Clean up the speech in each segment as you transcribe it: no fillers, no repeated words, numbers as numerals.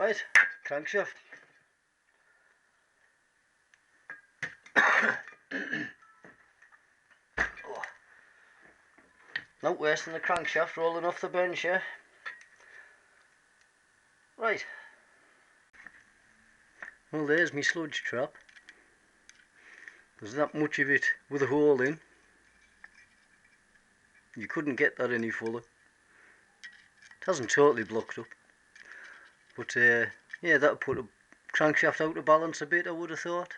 Right, crankshaft. Oh. Not worse than the crankshaft rolling off the bench, yeah? Right. Well, there's my sludge trap. There's not much of it with a hole in. You couldn't get that any fuller. It hasn't totally blocked up. But yeah, that'll put a crankshaft out of balance a bit, I would have thought.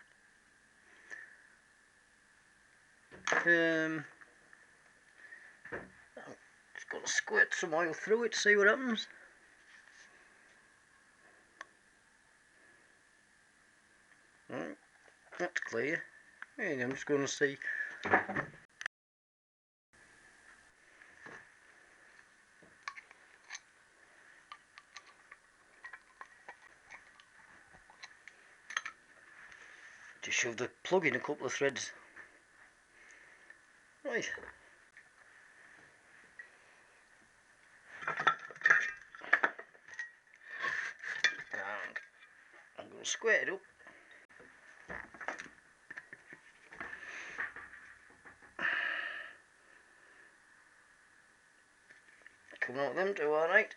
Just got to squirt some oil through it, see what happens. Right, that's clear. Yeah, I'm just going to see. Just shove the plug in a couple of threads. Right. And I'm going to square it up. Coming out them two, alright.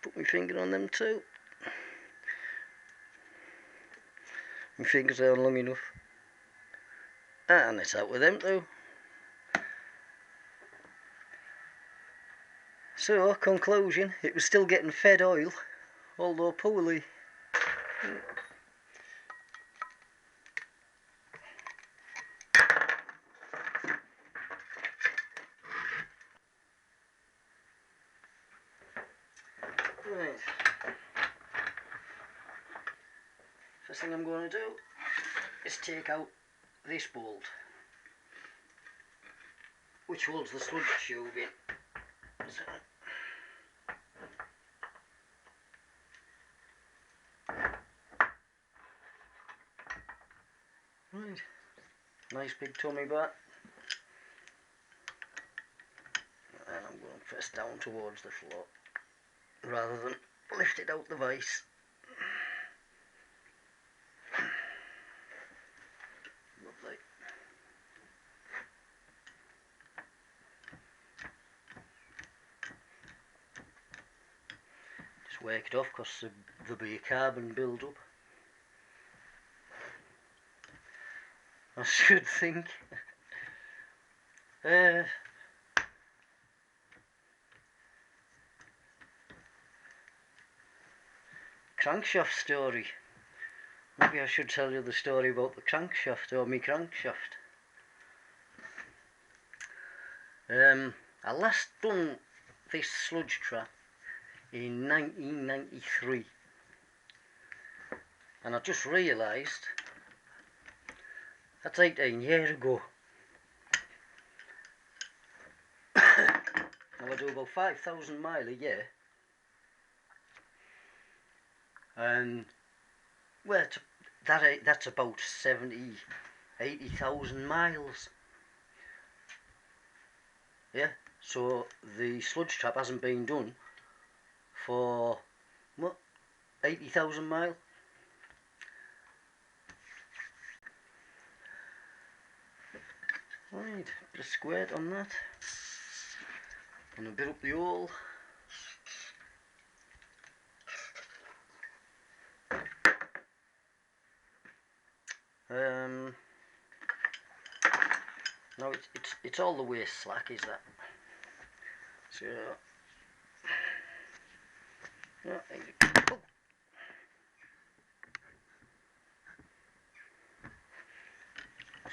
Put my finger on them too. My fingers aren't long enough. And it's out with them too. So, conclusion, it was still getting fed oil, although poorly. Right. First thing I'm going to do is take out this bolt, which holds the sludge tube in. So, right, nice big tummy bar, and I'm going to press down towards the floor rather than lift it out the vise. Lovely. Just work it off because there'll be a carbon build up. I should think. Crankshaft story. Maybe I should tell you the story about the crankshaft, or me crankshaft. I last done this sludge trap in 1993, and I just realised that's 18 years ago. Now I do about 5,000 miles a year, and well, that's about 80,000 miles. Yeah, so the sludge trap hasn't been done for what, 80,000 miles. Right, bit of squirt on that, and a bit up the hole. No, it's all the way slack, is that? So, yeah, oh.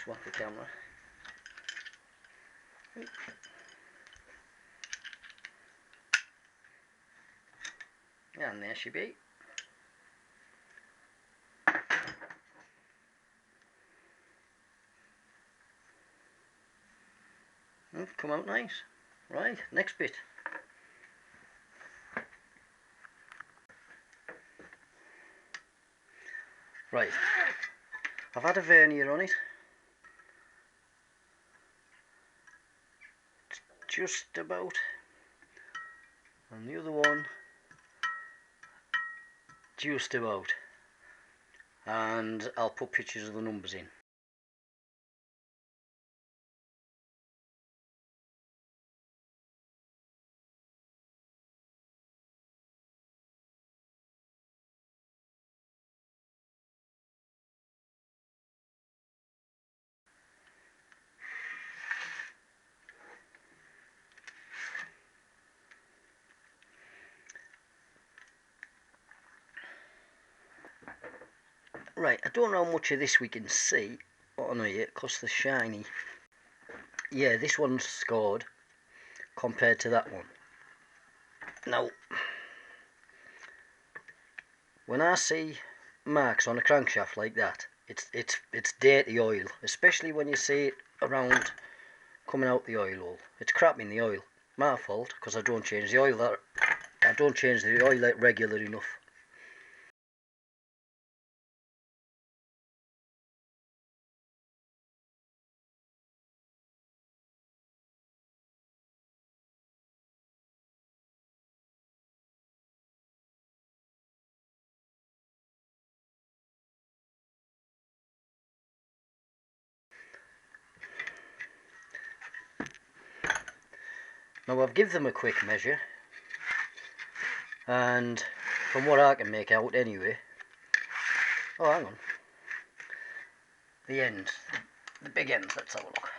Swap the camera. And there she be. Come out nice. Right, next bit. Right, I've had a vernier on it, just about, and the other one just about, and I'll put pictures of the numbers in. Right, I don't know how much of this we can see on here because they're shiny. Yeah, this one's scored compared to that one. Now, when I see marks on a crankshaft like that, it's dirty oil, especially when you see it around coming out the oil hole. It's crap in the oil. My fault, because I don't change the oil regular enough. Now I've given them a quick measure, and from what I can make out anyway, oh hang on, the ends, the big ends, let's have a look.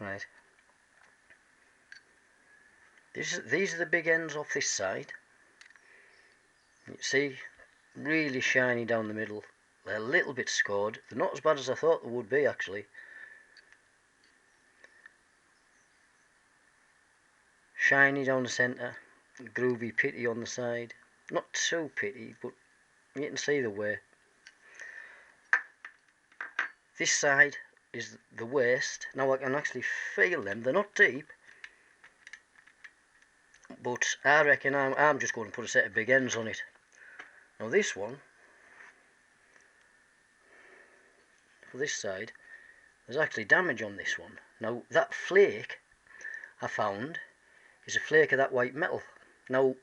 Right, these are the big ends off this side. You see, really shiny down the middle. They're a little bit scored. They're not as bad as I thought they would be actually. Shiny down the centre, groovy pitty on the side. Not too pitty, but you can see the way. This side is the worst. Now I can actually feel them. They're not deep, but I reckon I'm just going to put a set of big ends on it. Now this one, for this side, there's actually damage on this one. Now that flake I found is a flake of that white metal. Now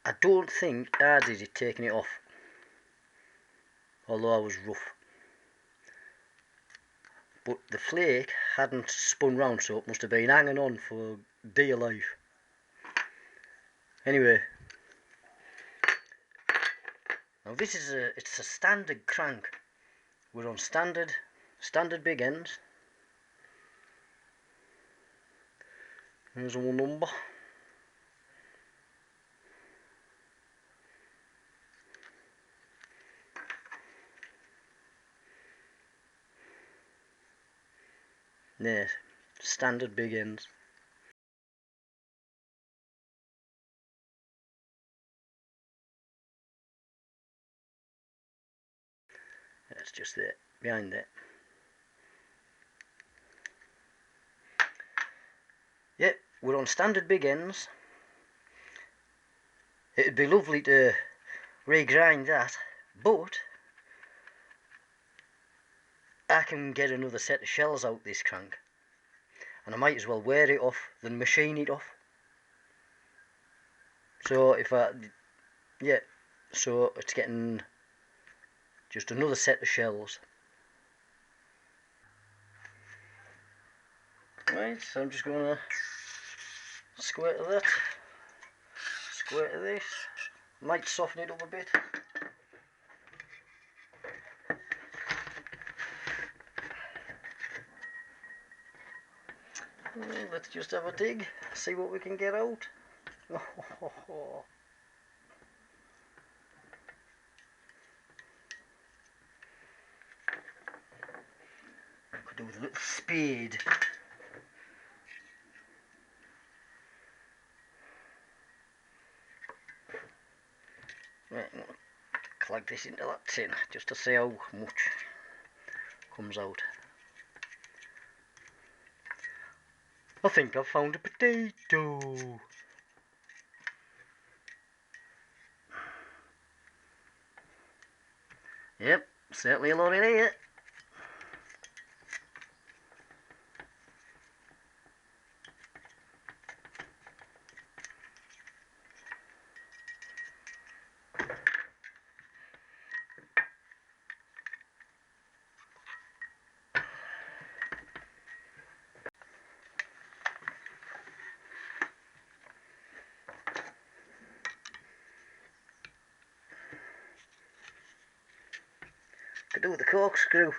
I don't think I did it taking it off, although I was rough. But the flake hadn't spun round, so it must have been hanging on for dear life. Anyway, now this is it's a standard crank. We're on standard big ends. Here's our number. There, standard big ends. That's just there, behind there. Yep, we're on standard big ends. It'd be lovely to regrind that, but I can get another set of shells out this crank, and I might as well wear it off than machine it off. So so it's getting just another set of shells. Right, so I'm just going to squirt of that, squirt of this, might soften it up a bit. Let's just have a dig, see what we can get out. Could do with little spade. Right, I'm going to clag this into that tin just to see how much comes out. I think I've found a potato. Yep, certainly a lot in here. Could do with the corkscrew.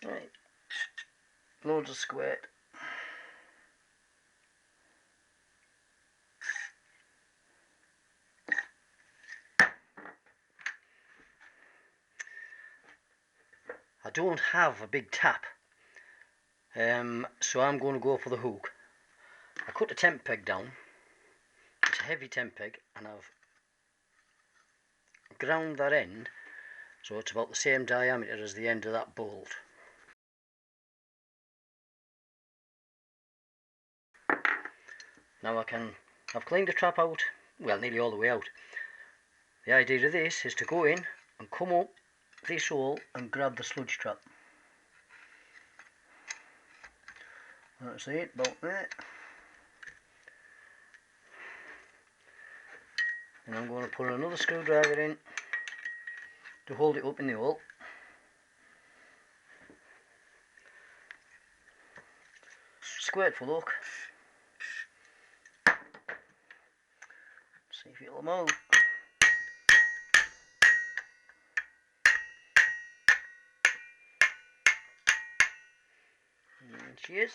Right, loads of squirt. I don't have a big tap, so I'm going to go for the hook. I cut the tent peg down. It's a heavy tent peg, and I've ground that end so it's about the same diameter as the end of that bolt. Now I've cleaned the trap out, well, nearly all the way out. The idea of this is to go in and come up this hole and grab the sludge trap. That's it, about there. And I'm going to put another screwdriver in to hold it up in the hole. Squirt for luck. See if it'll move. And she is.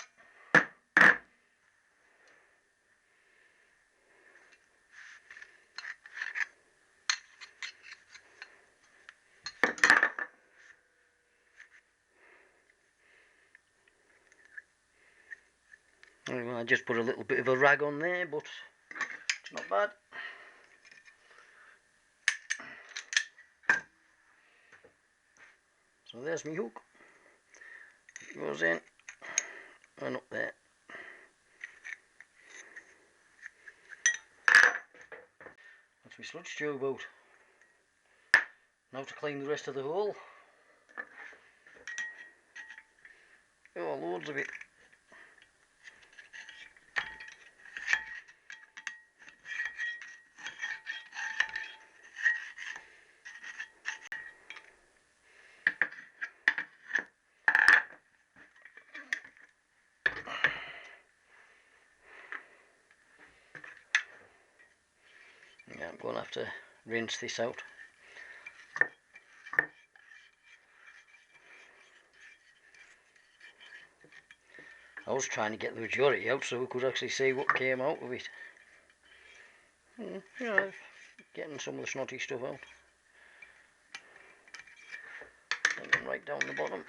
I just put a little bit of a rag on there, but it's not bad. So there's my hook. It goes in and up there. That's my sludge tube out. Now to clean the rest of the hole. Oh, loads of it. Yeah, I'm going to have to rinse this out. I was trying to get the majority out so we could actually see what came out of it. Yeah, getting some of the snotty stuff out. And right down the bottom.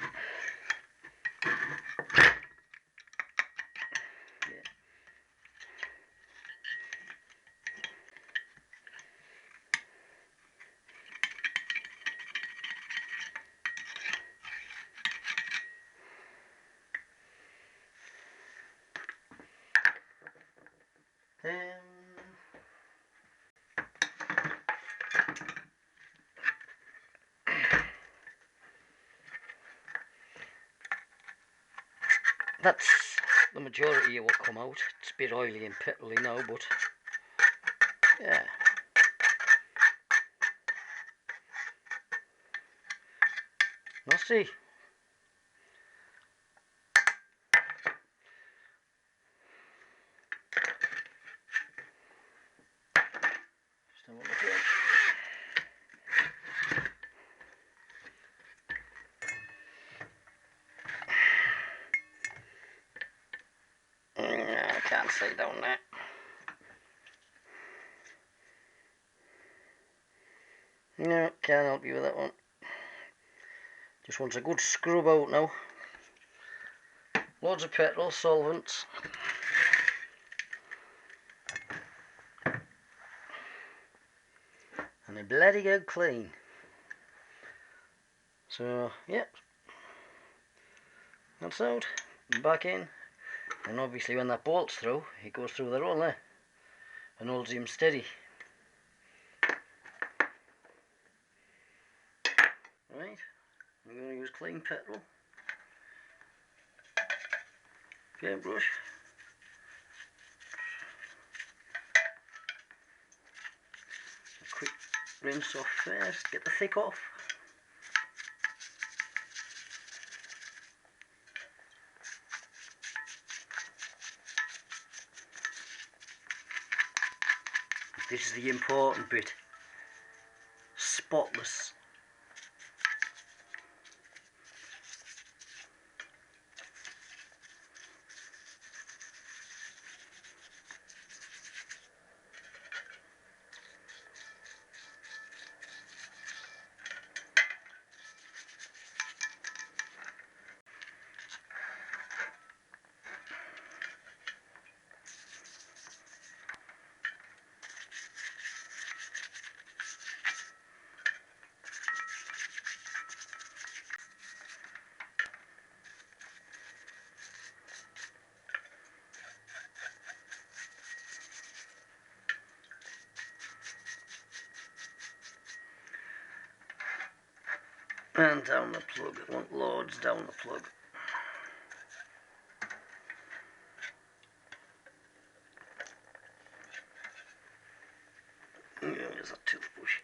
Yeah. that's the majority of what come out. It's a bit oily and petrol-y now, but yeah. Let's see. Just have a look at it. I can't see down there. No, can't help you with that one. Just wants a good scrub out now. Loads of petrol, solvents. And a bloody good clean. So, yep. That's out. Back in. And obviously when that bolts through, it goes through the roll there. And holds him steady. Right. I'm going to use clean petrol. Paintbrush. A quick rinse off first, get the thick off. This is the important bit. Spotless. And down the plug. I want loads down the plug. There's a toothbrush.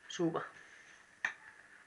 Super.